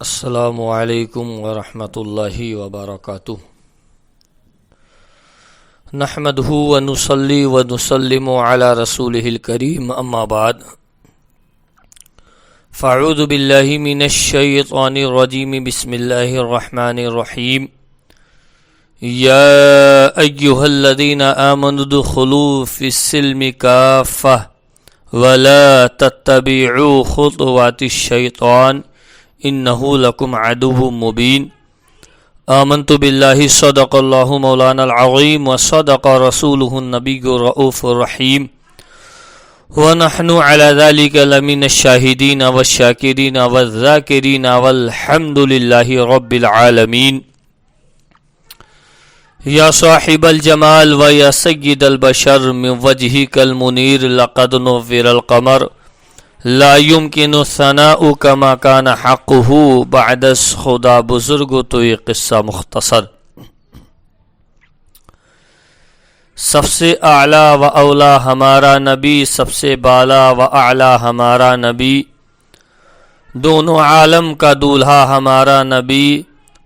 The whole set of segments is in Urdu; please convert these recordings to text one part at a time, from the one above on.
السلام علیکم ورحمۃ اللہ وبرکاتہ نحمدہ ونصلی ونسلم علی رسولہ الکریم اما بعد فاعوذ باللہ من الشیطان الرجیم بسم اللہ الرحمن الرحیم یا ایہا الذین آمنوا ادخلوا فی السلم کافہ ولا تتبعوا خطوات الشیطان انہو لکم عدو مبین آمنت باللہ صدق اللہ مولانا العظیم وصدق رسولہ النبی الرؤوف الرحیم ونحن علی ذلک لمن الشاہدین والشاکرین والذاکرین والحمد للہ رب العالمین یا صاحب الجمال و یا سید البشر من وجہک المنیر لقد نور القمر لا يمكن الثناء كما كان حقه بعد خدا بزرگ تو یہ قصہ مختصر. سب سے اعلیٰ و اولا ہمارا نبی، سب سے بالا و اعلیٰ ہمارا نبی، دونوں عالم کا دولہا ہمارا نبی،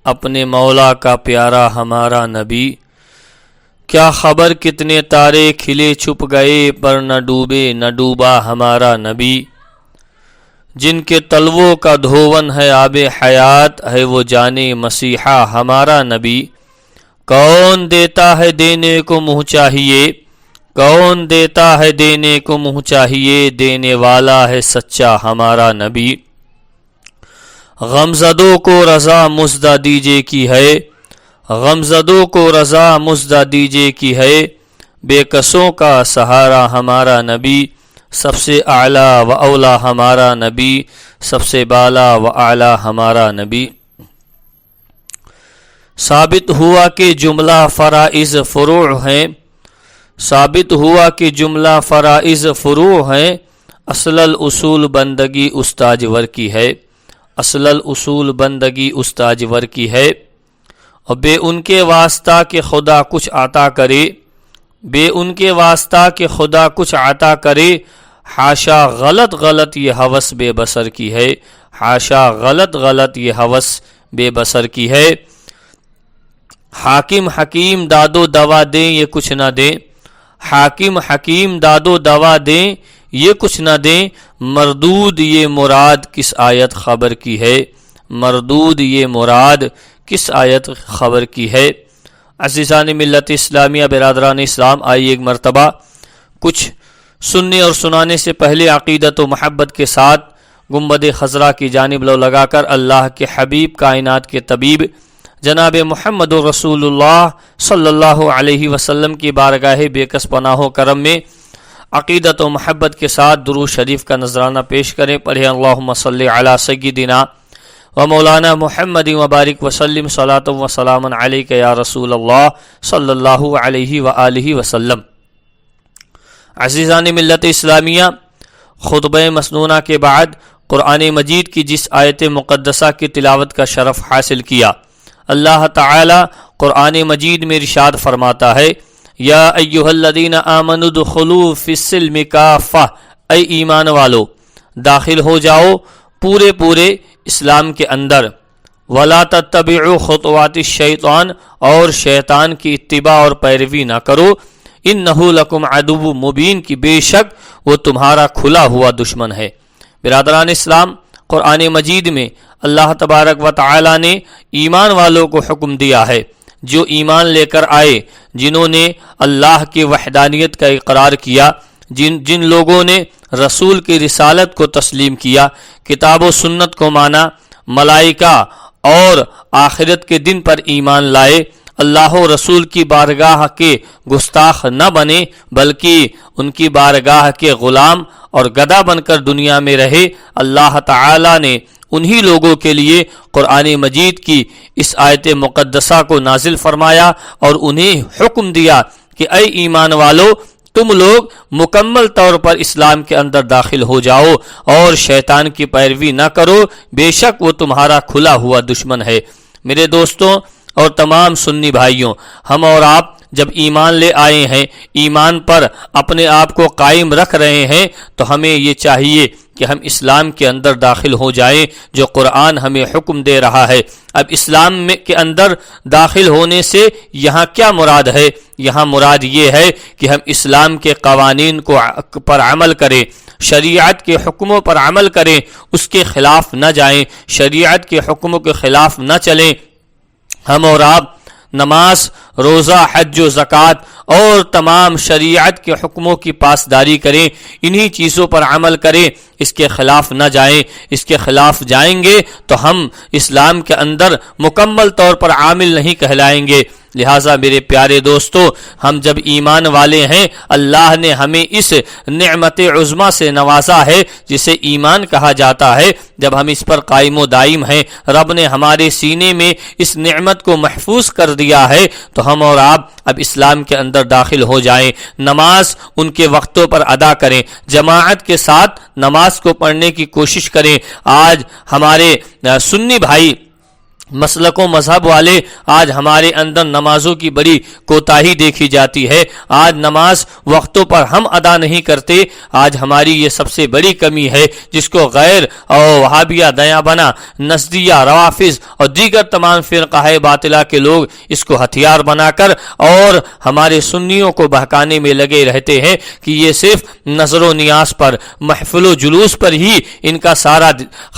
اپنے مولا کا پیارا ہمارا نبی. کیا خبر کتنے تارے کھلے چھپ گئے پر نہ ڈوبے نہ ڈوبا ہمارا نبی. جن کے تلووں کا دھون ہے آب حیات ہے وہ جانے مسیحا ہمارا نبی. کون دیتا ہے دینے کو منہ چاہیے، کون دیتا ہے دینے کو منہ چاہیے، دینے والا ہے سچا ہمارا نبی. غمزدوں کو رضا مزدہ دیجے کی ہے، غمزدوں کو رضا مزدہ دیجے کی ہے، بے کسوں کا سہارا ہمارا نبی. سب سے اعلیٰ و اولا ہمارا نبی، سب سے بالا و اعلیٰ ہمارا نبی. ثابت ہوا کہ جملہ فرائض فروع ہیں، ثابت ہوا کہ جملہ فرائض فروع ہیں. اصل الاصول بندگی استاجور کی ہے، اصل الاصول بندگی استاجور کی ہے. اور بے ان کے واسطہ کہ خدا کچھ عطا کرے، بے ان کے واسطہ کہ خدا کچھ عطا کرے، حاشا غلط غلط یہ ہوس بے بسر کی ہے، حاشا غلط غلط یہ ہوس بے بسر کی ہے. حاکم حکیم داد و دوا دیں یہ کچھ نہ دیں، حاکم حکیم داد و دوا دیں یہ کچھ نہ دیں. مردود یہ مراد کس آیت خبر کی ہے، مردود یہ مراد کس آیت خبر کی ہے. عزیزان ملت اسلامیہ، برادران اسلام، آئیے ایک مرتبہ کچھ سننے اور سنانے سے پہلے عقیدت و محبت کے ساتھ گنبد خضرا کی جانب لو لگا کر اللہ کے حبیب کائنات کے طبیب جناب محمد رسول اللہ صلی اللہ علیہ وسلم کی بارگاہ بے کس پناہ و کرم میں عقیدت و محبت کے ساتھ درود شریف کا نذرانہ پیش کریں. پڑھیں اللہم صلی علی سیدنا و مولانا محمد وبارک وسلم صلاۃ و سلام علیک یا رسول اللہ صلی اللہ علیہ وآلہ وسلم. عزیزان ملت اسلامیہ، خطبہ مسنونہ کے بعد قرآن مجید کی جس آیت مقدسہ کی تلاوت کا شرف حاصل کیا، اللہ تعالی قرآن مجید میں ارشاد فرماتا ہے، یا ایہا الذین آمنوا ادخلوا فی السلم کافہ، اے ایمان والو داخل ہو جاؤ پورے اسلام کے اندر. ولا تتبعوا خطوات الشیطان، اور شیطان کی اتباع اور پیروی نہ کرو. انہو لکم عدو مبین، کی بے شک وہ تمہارا کھلا ہوا دشمن ہے. برادران اسلام، قرآن مجید میں اللہ تبارک و تعالی نے ایمان والوں کو حکم دیا ہے، جو ایمان لے کر آئے، جنہوں نے اللہ کی وحدانیت کا اقرار کیا، جن لوگوں نے رسول کی رسالت کو تسلیم کیا، کتاب و سنت کو مانا، ملائکہ اور آخرت کے دن پر ایمان لائے، اللہ و رسول کی بارگاہ کے گستاخ نہ بنے بلکہ ان کی بارگاہ کے غلام اور گدا بن کر دنیا میں رہے. اللہ تعالی نے انہی لوگوں کے لیے قرآن مجید کی اس آیت مقدسہ کو نازل فرمایا اور انہیں حکم دیا کہ اے ایمان والو، تم لوگ مکمل طور پر اسلام کے اندر داخل ہو جاؤ اور شیطان کی پیروی نہ کرو، بے شک وہ تمہارا کھلا ہوا دشمن ہے. میرے دوستوں اور تمام سنی بھائیوں، ہم اور آپ جب ایمان لے آئے ہیں، ایمان پر اپنے آپ کو قائم رکھ رہے ہیں، تو ہمیں یہ چاہیے کہ ہم اسلام کے اندر داخل ہو جائیں جو قرآن ہمیں حکم دے رہا ہے۔ اب اسلام کے اندر داخل ہونے سے یہاں کیا مراد ہے؟ یہاں مراد یہ ہے کہ ہم اسلام کے قوانین پر عمل کریں، شریعت کے حکموں پر عمل کریں، اس کے خلاف نہ جائیں، شریعت کے حکموں کے خلاف نہ چلیں۔ ہم اور آپ نماز، روزہ، حج و زکوٰۃ اور تمام شریعت کے حکموں کی پاسداری کریں، انہی چیزوں پر عمل کریں، اس کے خلاف نہ جائیں۔ اس کے خلاف جائیں گے تو ہم اسلام کے اندر مکمل طور پر عامل نہیں کہلائیں گے۔ لہٰذا میرے پیارے دوستو، ہم جب ایمان والے ہیں، اللہ نے ہمیں اس نعمت عظمیٰ سے نوازا ہے جسے ایمان کہا جاتا ہے۔ جب ہم اس پر قائم و دائم ہیں، رب نے ہمارے سینے میں اس نعمت کو محفوظ کر دیا ہے، تو ہم اور آپ اب اسلام کے اندر داخل ہو جائیں۔ نماز ان کے وقتوں پر ادا کریں، جماعت کے ساتھ نماز کو پڑھنے کی کوشش کریں۔ آج ہمارے سنی بھائی مسلک و مذہب والے، آج ہمارے اندر نمازوں کی بڑی کوتاہی دیکھی جاتی ہے۔ آج نماز وقتوں پر ہم ادا نہیں کرتے، آج ہماری یہ سب سے بڑی کمی ہے، جس کو غیر اور وہابیہ، دیابنا، نزدیہ، روافظ اور دیگر تمام فرقہ باطلہ کے لوگ اس کو ہتھیار بنا کر اور ہمارے سنیوں کو بہکانے میں لگے رہتے ہیں کہ یہ صرف نظر و نیاز پر، محفل و جلوس پر ہی ان کا سارا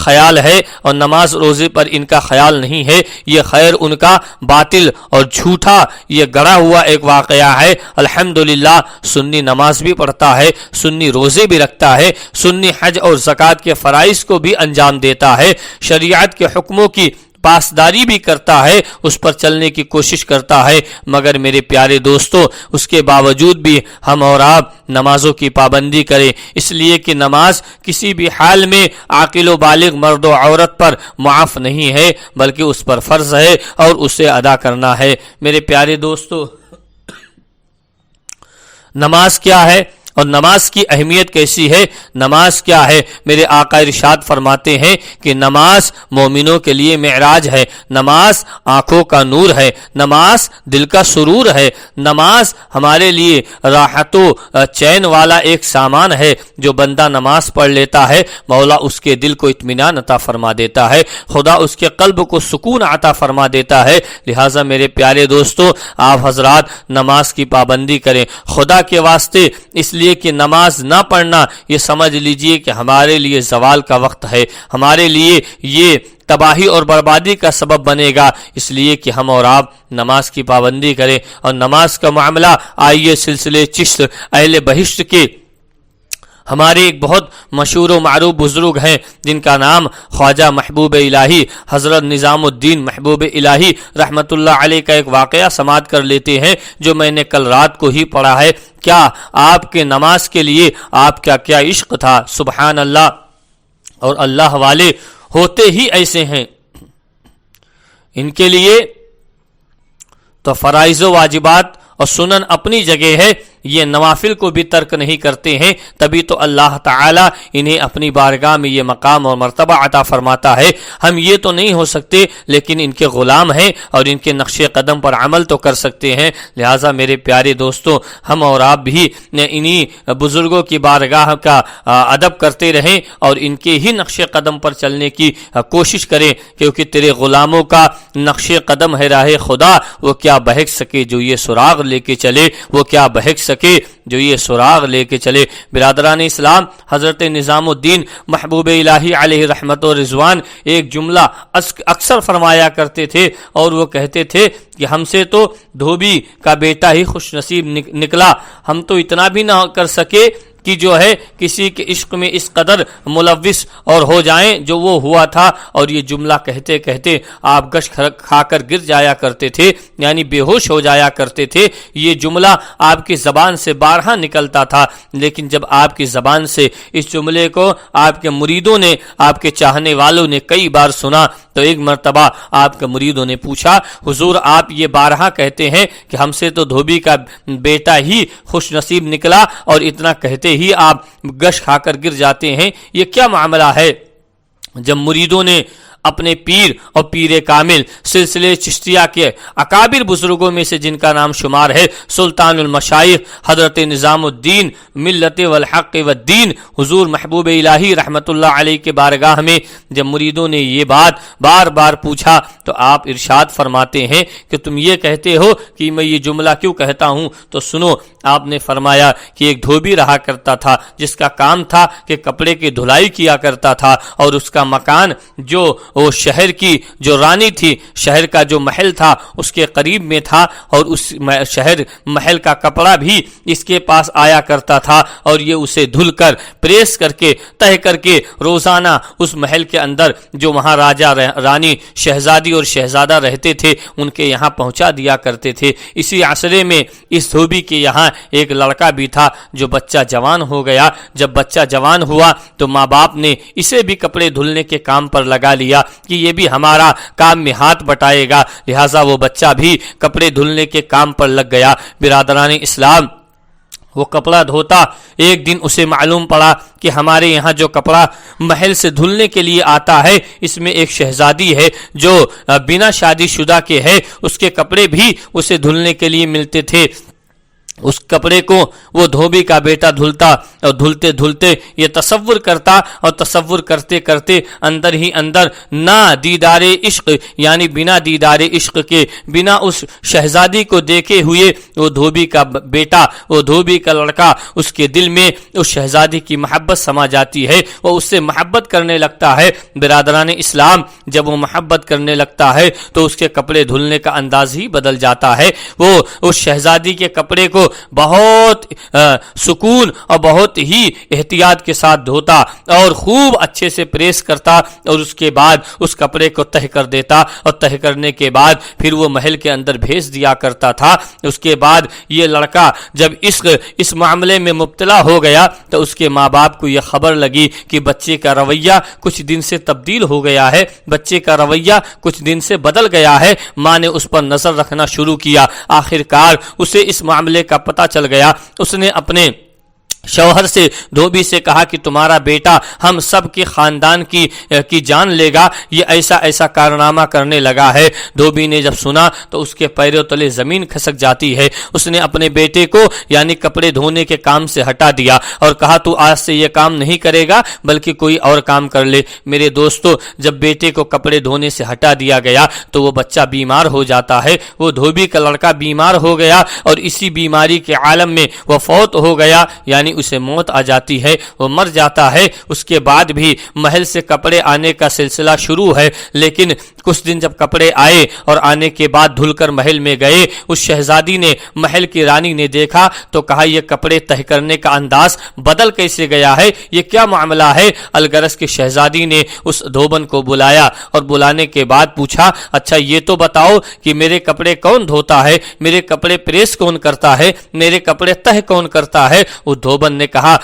خیال ہے اور نماز روزے پر ان کا خیال نہیں ہے۔ یہ خیر ان کا باطل اور جھوٹا، یہ گڑا ہوا ایک واقعہ ہے۔ الحمدللہ سنی نماز بھی پڑھتا ہے، سنی روزے بھی رکھتا ہے، سنی حج اور زکوٰۃ کے فرائض کو بھی انجام دیتا ہے، شریعت کے حکموں کی پاسداری بھی کرتا ہے، اس پر چلنے کی کوشش کرتا ہے، مگر میرے پیارے دوستو اس کے باوجود بھی ہم اور آپ نمازوں کی پابندی کریں، اس لیے کہ نماز کسی بھی حال میں عاقل و بالغ مرد و عورت پر معاف نہیں ہے، بلکہ اس پر فرض ہے اور اسے ادا کرنا ہے۔ میرے پیارے دوستو، نماز کیا ہے اور نماز کی اہمیت کیسی ہے؟ نماز کیا ہے؟ میرے آقا ارشاد فرماتے ہیں کہ نماز مومنوں کے لیے معراج ہے، نماز آنکھوں کا نور ہے، نماز دل کا سرور ہے، نماز ہمارے لیے راحت و چین والا ایک سامان ہے۔ جو بندہ نماز پڑھ لیتا ہے، مولا اس کے دل کو اطمینان عطا فرما دیتا ہے، خدا اس کے قلب کو سکون عطا فرما دیتا ہے۔ لہٰذا میرے پیارے دوستو، آپ حضرات نماز کی پابندی کریں، خدا کے واسطے، اس لیے کہ نماز نہ پڑھنا یہ سمجھ لیجئے کہ ہمارے لیے زوال کا وقت ہے، ہمارے لیے یہ تباہی اور بربادی کا سبب بنے گا، اس لیے کہ ہم اور آپ نماز کی پابندی کریں۔ اور نماز کا معاملہ آئیے سلسلے چشت اہل بہشت کے ہمارے ایک بہت مشہور و معروف بزرگ ہیں جن کا نام خواجہ محبوب الہی حضرت نظام الدین محبوب الہی رحمت اللہ علیہ کا ایک واقعہ سماعت کر لیتے ہیں جو میں نے کل رات کو ہی پڑھا ہے۔ کیا آپ کے نماز کے لیے آپ کا کیا عشق تھا، سبحان اللہ! اور اللہ والے ہوتے ہی ایسے ہیں، ان کے لیے تو فرائض و واجبات اور سنن اپنی جگہ ہے، یہ نوافل کو بھی ترک نہیں کرتے ہیں، تبھی تو اللہ تعالی انہیں اپنی بارگاہ میں یہ مقام اور مرتبہ عطا فرماتا ہے۔ ہم یہ تو نہیں ہو سکتے لیکن ان کے غلام ہیں اور ان کے نقش قدم پر عمل تو کر سکتے ہیں۔ لہٰذا میرے پیارے دوستوں، ہم اور آپ بھی انہی بزرگوں کی بارگاہ کا ادب کرتے رہیں اور ان کے ہی نقش قدم پر چلنے کی کوشش کریں، کیونکہ تیرے غلاموں کا نقش قدم ہے راہ خدا، وہ کیا بہک سکے جو یہ سراغ لے کے چلے، وہ کیا بہک سکے جو یہ سراغ لے کے چلے۔ برادران اسلام، حضرت نظام الدین محبوب الہی علیہ رحمت و رضوان ایک جملہ اکثر فرمایا کرتے تھے اور وہ کہتے تھے کہ ہم سے تو دھوبی کا بیٹا ہی خوش نصیب نکلا، ہم تو اتنا بھی نہ کر سکے کہ جو ہے کسی کے عشق میں اس قدر ملوث اور ہو جائیں جو وہ ہوا تھا۔ اور یہ جملہ کہتے کہتے آپ گش کھا کر گر جایا کرتے تھے، یعنی بے ہوش ہو جایا کرتے تھے۔ یہ جملہ آپ کی زبان سے بارہا نکلتا تھا، لیکن جب آپ کی زبان سے اس جملے کو آپ کے مریدوں نے، آپ کے چاہنے والوں نے کئی بار سنا تو ایک مرتبہ آپ کے مریدوں نے پوچھا، حضور آپ یہ بارہا کہتے ہیں کہ ہم سے تو دھوبی کا بیٹا ہی خوش نصیب نکلا اور اتنا کہتے ہی آپ گش کھا کر گر جاتے ہیں، یہ کیا معاملہ ہے؟ جب مریدوں نے اپنے پیر اور پیر کامل سلسلے چشتیہ کے اکابر بزرگوں میں سے جن کا نام شمار ہے سلطان المشائخ حضرت نظام الدین ملت والحق والدین حضور محبوب الہی رحمت اللہ علیہ کے بارگاہ میں جب مریدوں نے یہ بات بار بار پوچھا تو آپ ارشاد فرماتے ہیں کہ تم یہ کہتے ہو کہ میں یہ جملہ کیوں کہتا ہوں، تو سنو، آپ نے فرمایا کہ ایک دھوبی رہا کرتا تھا جس کا کام تھا کہ کپڑے کی دھلائی کیا کرتا تھا، اور اس کا مکان جو وہ شہر کی جو رانی تھی، شہر کا جو محل تھا اس کے قریب میں تھا، اور اس شہر محل کا کپڑا بھی اس کے پاس آیا کرتا تھا، اور یہ اسے دھل کر پریس کر کے تہہ کر کے روزانہ اس محل کے اندر جو وہاں راجہ رانی شہزادی اور شہزادہ رہتے تھے ان کے یہاں پہنچا دیا کرتے تھے۔ اسی عصرے میں اس دھوبی کے یہاں ایک لڑکا بھی تھا جو بچہ جوان ہو گیا۔ جب بچہ جوان ہوا تو ماں باپ نے اسے بھی کپڑے دھلنے کے کام پر لگا لیا کہ یہ بھی ہمارا کام میں ہاتھ بٹائے گا، لہٰذا وہ بچہ بھی کپڑے دھلنے کے کام پر لگ گیا۔ برادران اسلام، وہ کپڑا دھوتا، ایک دن اسے معلوم پڑا کہ ہمارے یہاں جو کپڑا محل سے دھلنے کے لیے آتا ہے اس میں ایک شہزادی ہے جو بنا شادی شدہ کے ہے، اس کے کپڑے بھی اسے دھلنے کے لیے ملتے تھے۔ اس کپڑے کو وہ دھوبی کا بیٹا دھلتا، اور دھلتے دھلتے یہ تصور کرتا، اور تصور کرتے کرتے اندر ہی اندر نہ دیدار عشق، یعنی بنا دیدار عشق کے، بنا اس شہزادی کو دیکھے ہوئے وہ دھوبی کا بیٹا، وہ دھوبی کا لڑکا، اس کے دل میں اس شہزادی کی محبت سما جاتی ہے، وہ اس سے محبت کرنے لگتا ہے۔ برادران اسلام، جب وہ محبت کرنے لگتا ہے تو اس کے کپڑے دھلنے کا انداز ہی بدل جاتا ہے۔ وہ اس شہزادی کے کپڑے کو بہت سکون اور بہت ہی احتیاط کے ساتھ دھوتا اور خوب اچھے سے پریس کرتا، اور اس کے بعد اس کپڑے کو تہہ کر دیتا، اور تہہ کرنے کے بعد پھر وہ محل کے اندر بھیج دیا کرتا تھا۔ اس کے بعد یہ لڑکا جب اس معاملے میں مبتلا ہو گیا تو اس کے ماں باپ کو یہ خبر لگی کہ بچے کا رویہ کچھ دن سے تبدیل ہو گیا ہے، بچے کا رویہ کچھ دن سے بدل گیا ہے۔ ماں نے اس پر نظر رکھنا شروع کیا، آخر کار اسے اس معاملے کا پتہ چل گیا۔ اس نے اپنے شوہر سے، دھوبی سے کہا کہ تمہارا بیٹا ہم سب کے خاندان کی جان لے گا، یہ ایسا ایسا کارنامہ کرنے لگا ہے۔ دھوبی نے جب سنا تو اس کے پیروں تلے زمین کھسک جاتی ہے۔ اس نے اپنے بیٹے کو یعنی کپڑے دھونے کے کام سے ہٹا دیا اور کہا تو آج سے یہ کام نہیں کرے گا بلکہ کوئی اور کام کر لے۔ میرے دوستو، جب بیٹے کو کپڑے دھونے سے ہٹا دیا گیا تو وہ بچہ بیمار ہو جاتا ہے۔ وہ دھوبی کا لڑکا بیمار ہو گیا اور اسی بیماری کے عالم میں وہ فوت ہو گیا، یعنی اسے موت آ جاتی ہے، وہ مر جاتا ہے۔ اس کے بعد بھی محل سے کپڑے آنے کا سلسلہ شروع ہے، لیکن کچھ دن جب کپڑے آئے اور آنے کے بعد دھل کر محل میں گئے، اس شہزادی نے، محل کی رانی نے دیکھا تو کہا یہ کپڑے تہہ کرنے کا انداز بدل کیسے گیا ہے، یہ کیا معاملہ ہے؟ الغرض کے شہزادی نے اس دھوبن کو بلایا اور بلانے کے بعد پوچھا اچھا یہ تو بتاؤ کہ میرے کپڑے کون دھوتا ہے، میرے کپڑے پریس کون کرتا ہے، میرے کپڑے تہہ کون کرتا ہے؟ وہ دھوبن نے کہا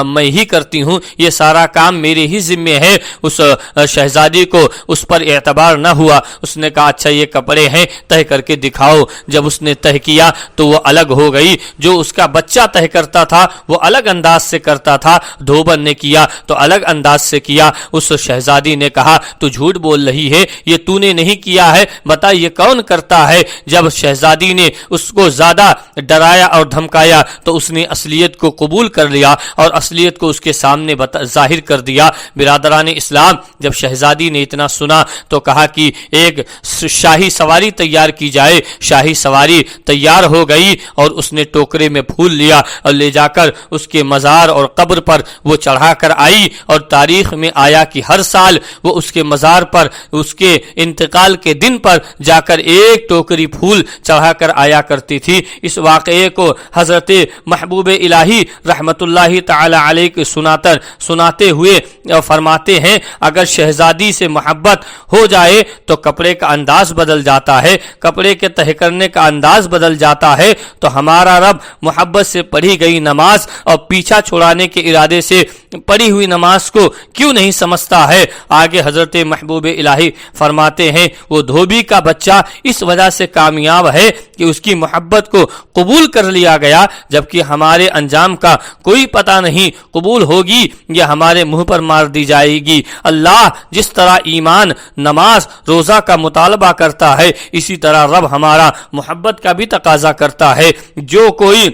میں ہی کرتی ہوں، یہ سارا کام میرے ہی ذمے ہے۔ اس شہزادی کو اس پر اعتبار نہ ہوا، اس نے کہا اچھا یہ کپڑے ہیں، تہہ کر کے دکھاؤ۔ جب اس نے تہہ کیا تو وہ الگ ہو گئی، جو اس کا بچہ تہہ کرتا تھا وہ الگ انداز سے کرتا تھا، دھوبن نے کیا تو الگ انداز سے کیا۔ اس شہزادی نے کہا تو جھوٹ بول رہی ہے، یہ تو نے نہیں کیا ہے، بتا یہ کون کرتا ہے؟ جب شہزادی نے اس کو زیادہ ڈرایا اور دھمکایا تو اس نے اصلیت کو قبول کر لیا اور اصلیت کو اس کے سامنے ظاہر کر دیا۔ برادران اسلام، جب شہزادی نے اتنا سنا تو کہا کہ ایک شاہی سواری تیار کی جائے۔ شاہی سواری تیار ہو گئی اور اس نے ٹوکرے میں پھول لیا اور لے جا کر اس کے مزار اور قبر پر وہ چڑھا کر آئی، اور تاریخ میں آیا کہ ہر سال وہ اس کے مزار پر اس کے انتقال کے دن پر جا کر ایک ٹوکری پھول چڑھا کر آیا کرتی تھی۔ اس واقعے کو حضرت محبوب الہی رحمت اللہ تعالی علیہ کے سناتے ہوئے فرماتے ہیں اگر شہزادی سے محبت ہو جائے تو کپڑے کا انداز بدل جاتا ہے، کپڑے کے تہہ کرنے کا انداز بدل جاتا ہے، تو ہمارا رب محبت سے پڑھی گئی نماز اور پیچھا چھڑانے کے ارادے سے پڑھی ہوئی نماز کو کیوں نہیں سمجھتا ہے؟ آگے حضرت محبوب الہی فرماتے ہیں وہ دھوبی کا بچہ اس وجہ سے کامیاب ہے کہ اس کی محبت کو قبول کر لیا گیا، جبکہ ہمارے انجام کا کوئی پتہ نہیں، قبول ہوگی یا ہمارے منہ پر مار دی جائے گی۔ اللہ جس طرح ایمان، نماز، روزہ کا مطالبہ کرتا ہے، اسی طرح رب ہمارا محبت کا بھی تقاضا کرتا ہے۔ جو کوئی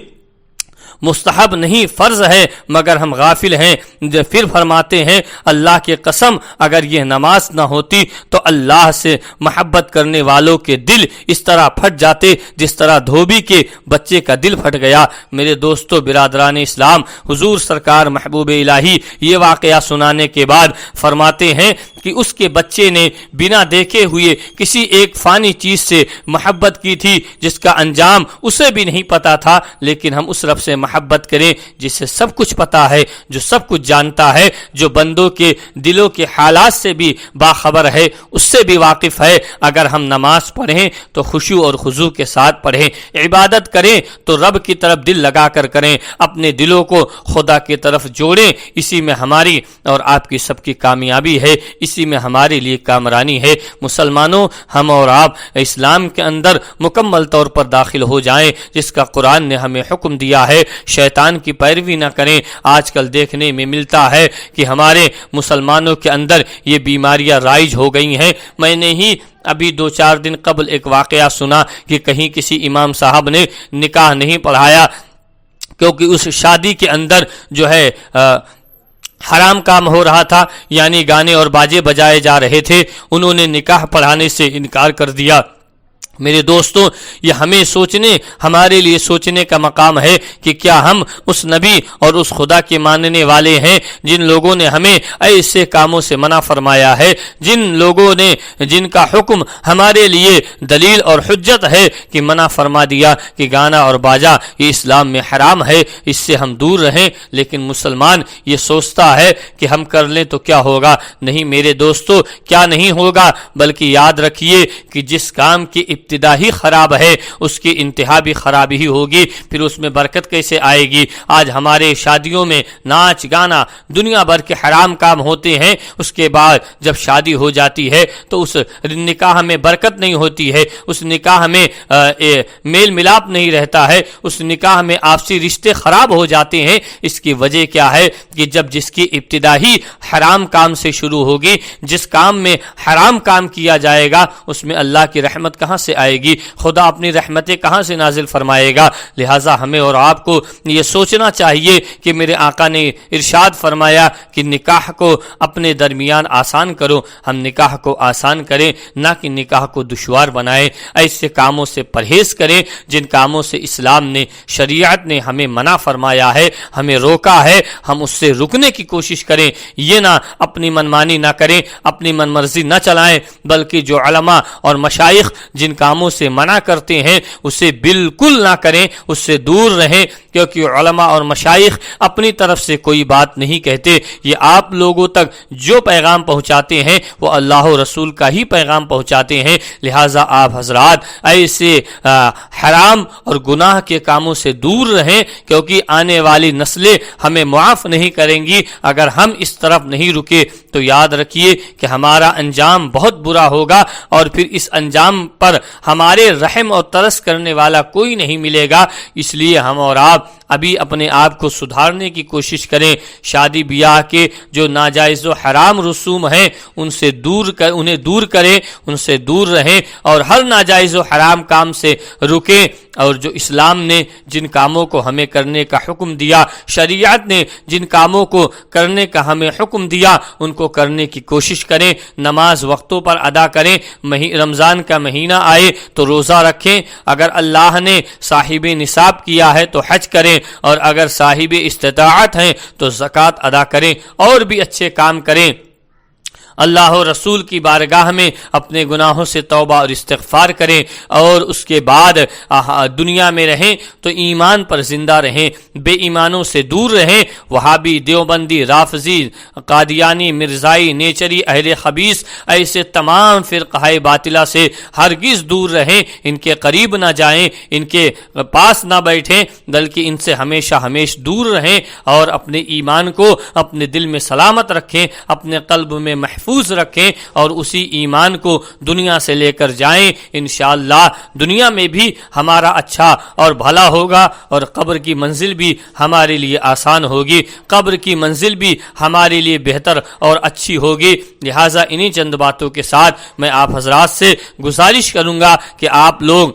مستحب نہیں، فرض ہے، مگر ہم غافل ہیں، پھر فرماتے ہیں اللہ کی قسم اگر یہ نماز نہ ہوتی تو اللہ سے محبت کرنے والوں کے دل اس طرح پھٹ جاتے جس طرح دھوبی کے بچے کا دل پھٹ گیا۔ میرے دوستو برادران اسلام، حضور سرکار محبوب الہی یہ واقعہ سنانے کے بعد فرماتے ہیں کہ اس کے بچے نے بنا دیکھے ہوئے کسی ایک فانی چیز سے محبت کی تھی جس کا انجام اسے بھی نہیں پتا تھا، لیکن ہم اس رب سے محبت کریں جس سے سب کچھ پتا ہے، جو سب کچھ جانتا ہے، جو بندوں کے دلوں کے حالات سے بھی باخبر ہے، اس سے بھی واقف ہے۔ اگر ہم نماز پڑھیں تو خشوع اور خضوع کے ساتھ پڑھیں، عبادت کریں تو رب کی طرف دل لگا کر کریں، اپنے دلوں کو خدا کی طرف جوڑیں، اسی میں ہماری اور آپ کی سب کی کامیابی ہے، اسی میں ہمارے لیے کامرانی ہے۔ مسلمانوں، ہم اور آپ اسلام کے اندر مکمل طور پر داخل ہو جائیں جس کا قرآن نے ہمیں حکم دیا ہے، شیطان کی پیروی نہ کریں۔ آج کل دیکھنے میں ملتا ہے کہ ہمارے مسلمانوں کے اندر یہ بیماریاں رائج ہو گئی ہیں۔ میں نے ہی ابھی 2-4 دن قبل ایک واقعہ سنا کہ کہیں کسی امام صاحب نے نکاح نہیں پڑھایا کیونکہ اس شادی کے اندر جو ہے حرام کام ہو رہا تھا، یعنی گانے اور باجے بجائے جا رہے تھے، انہوں نے نکاح پڑھانے سے انکار کر دیا۔ میرے دوستوں، یہ ہمیں ہمارے لیے سوچنے کا مقام ہے کہ کیا ہم اس نبی اور اس خدا کے ماننے والے ہیں جن لوگوں نے ہمیں ایسے کاموں سے منع فرمایا ہے، جن کا حکم ہمارے لیے دلیل اور حجت ہے کہ منع فرما دیا کہ گانا اور باجا یہ اسلام میں حرام ہے، اس سے ہم دور رہیں، لیکن مسلمان یہ سوچتا ہے کہ ہم کر لیں تو کیا ہوگا۔ نہیں میرے دوستوں، کیا نہیں ہوگا، بلکہ یاد رکھیے کہ جس کام کی ابتدا ہی خراب ہے اس کی انتہا بھی خراب ہی ہوگی، پھر اس میں برکت کیسے آئے گی۔ آج ہمارے شادیوں میں ناچ گانا دنیا بھر کے حرام کام ہوتے ہیں، اس کے بعد جب شادی ہو جاتی ہے تو اس نکاح میں برکت نہیں ہوتی ہے، اس نکاح میں میل ملاپ نہیں رہتا ہے، اس نکاح میں آپسی رشتے خراب ہو جاتے ہیں۔ اس کی وجہ کیا ہے کہ جس کی ابتدا ہی حرام کام سے شروع ہوگی، جس کام میں حرام کام کیا جائے گا اس میں اللہ کی رحمت کہاں سے آئے گی، خدا اپنی رحمتیں کہاں سے نازل فرمائے گا۔ لہٰذا ہمیں اور آپ کو یہ سوچنا چاہیے کہ میرے آقا نے ارشاد فرمایا کہ نکاح کو اپنے درمیان آسان کرو، ہم نکاح کو آسان کریں نہ کہ نکاح کو دشوار بنائیں۔ ایسے کاموں سے پرہیز کریں جن کاموں سے اسلام نے، شریعت نے ہمیں منع فرمایا ہے، ہمیں روکا ہے، ہم اس سے رکنے کی کوشش کریں۔ یہ نہ اپنی منمانی نہ کریں، اپنی من مرضی نہ چلائیں، بلکہ جو علماء اور مشائخ جن کاموں سے منع کرتے ہیں اسے بالکل نہ کریں، اس سے دور رہیں، کیونکہ علماء اور مشائخ اپنی طرف سے کوئی بات نہیں کہتے، یہ آپ لوگوں تک جو پیغام پہنچاتے ہیں وہ اللہ و رسول کا ہی پیغام پہنچاتے ہیں۔ لہٰذا آپ حضرات ایسے حرام اور گناہ کے کاموں سے دور رہیں، کیونکہ آنے والی نسلیں ہمیں معاف نہیں کریں گی اگر ہم اس طرف نہیں رکے۔ تو یاد رکھیے کہ ہمارا انجام بہت برا ہوگا، اور پھر اس انجام پر ہمارے رحم اور ترس کرنے والا کوئی نہیں ملے گا۔ اس لیے ہم اور آپ ابھی اپنے آپ کو سدھارنے کی کوشش کریں۔ شادی بیاہ کے جو ناجائز و حرام رسوم ہیں انہیں دور کریں، ان سے دور رہیں، اور ہر ناجائز و حرام کام سے رکیں، اور جو اسلام نے جن کاموں کو ہمیں کرنے کا حکم دیا، شریعت نے جن کاموں کو کرنے کا ہمیں حکم دیا، ان کو کرنے کی کوشش کریں۔ نماز وقتوں پر ادا کریں، رمضان کا مہینہ آئے تو روزہ رکھیں، اگر اللہ نے صاحب نصاب کیا ہے تو حج کریں، اور اگر صاحب استطاعت ہیں تو زکوٰۃ ادا کریں، اور بھی اچھے کام کریں۔ اللہ و رسول کی بارگاہ میں اپنے گناہوں سے توبہ اور استغفار کریں، اور اس کے بعد دنیا میں رہیں تو ایمان پر زندہ رہیں، بے ایمانوں سے دور رہیں۔ وہابی، دیوبندی، رافضی، قادیانی، مرزائی، نیچری، اہل خبیث، ایسے تمام فرقہ باطلہ سے ہرگز دور رہیں، ان کے قریب نہ جائیں، ان کے پاس نہ بیٹھیں، بلکہ ان سے ہمیشہ ہمیشہ دور رہیں، اور اپنے ایمان کو اپنے دل میں سلامت رکھیں، اپنے قلب میں محفوظ رکھیں، اور اسی ایمان کو دنیا سے لے کر جائیں۔ انشاءاللہ دنیا میں بھی ہمارا اچھا اور بھلا ہوگا، اور قبر کی منزل بھی ہمارے لیے آسان ہوگی، قبر کی منزل بھی ہمارے لیے بہتر اور اچھی ہوگی۔ لہٰذا انہی چند باتوں کے ساتھ میں آپ حضرات سے گزارش کروں گا کہ آپ لوگ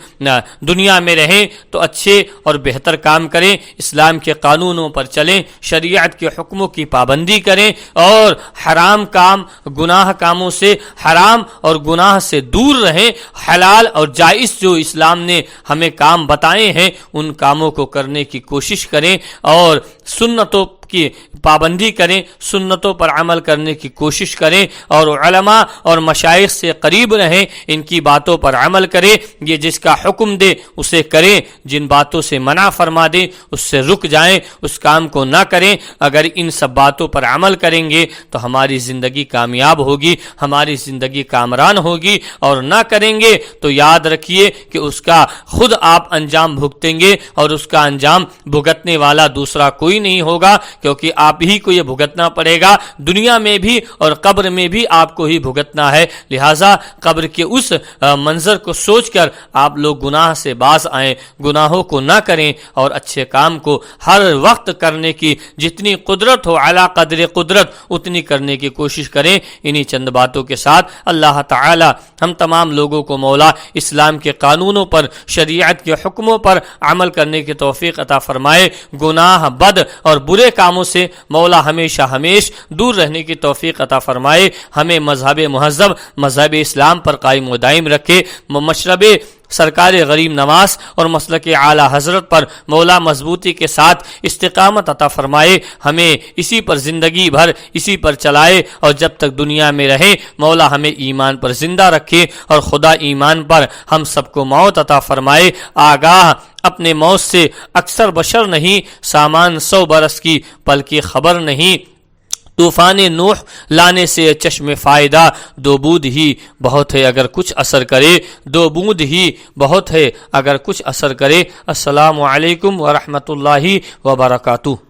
دنیا میں رہیں تو اچھے اور بہتر کام کریں، اسلام کے قانونوں پر چلیں، شریعت کے حکموں کی پابندی کریں، اور حرام کام، گناہ کاموں سے، حرام اور گناہ سے دور رہیں۔ حلال اور جائز جو اسلام نے ہمیں کام بتائے ہیں ان کاموں کو کرنے کی کوشش کریں، اور سنتوں کی پابندی کریں، سنتوں پر عمل کرنے کی کوشش کریں، اور علماء اور مشائخ سے قریب رہیں، ان کی باتوں پر عمل کریں، یہ جس کا حکم دے اسے کریں، جن باتوں سے منع فرما دیں اس سے رک جائیں، اس کام کو نہ کریں۔ اگر ان سب باتوں پر عمل کریں گے تو ہماری زندگی کامیاب ہوگی، ہماری زندگی کامران ہوگی، اور نہ کریں گے تو یاد رکھیے کہ اس کا خود آپ انجام بھگتیں گے، اور اس کا انجام بھگتنے والا دوسرا کوئی نہیں ہوگا، کیونکہ آپ ہی کو یہ بھگتنا پڑے گا، دنیا میں بھی اور قبر میں بھی آپ کو ہی بھگتنا ہے۔ لہٰذا قبر کے اس منظر کو سوچ کر آپ لوگ گناہ سے باز آئیں، گناہوں کو نہ کریں، اور اچھے کام کو ہر وقت کرنے کی جتنی قدرت ہو، اعلیٰ قدر قدرت اتنی کرنے کی کوشش کریں۔ انہی چند باتوں کے ساتھ اللہ تعالی ہم تمام لوگوں کو مولا اسلام کے قانونوں پر، شریعت کے حکموں پر عمل کرنے کی توفیق عطا فرمائے، گناہ، بد اور برے کاموں سے مولا ہمیشہ ہمیشہ دور رہنے کی توفیق عطا فرمائے، ہمیں مذہب مہذب، مذہب اسلام پر قائم و دائم رکھے، مشرب سرکار غریب نواز اور مسلک اعلی حضرت پر مولا مضبوطی کے ساتھ استقامت عطا فرمائے، ہمیں اسی پر زندگی بھر اسی پر چلائے، اور جب تک دنیا میں رہے مولا ہمیں ایمان پر زندہ رکھے، اور خدا ایمان پر ہم سب کو موت عطا فرمائے۔ آگاہ اپنے موت سے اکثر بشر نہیں، سامان 100 برس کی پل کی خبر نہیں، طوفان نوح لانے سے چشم فائدہ، 2 بوند ہی بہت ہے اگر کچھ اثر کرے، 2 بوند ہی بہت ہے اگر کچھ اثر کرے۔ السلام علیکم ورحمۃ اللہ وبرکاتہ۔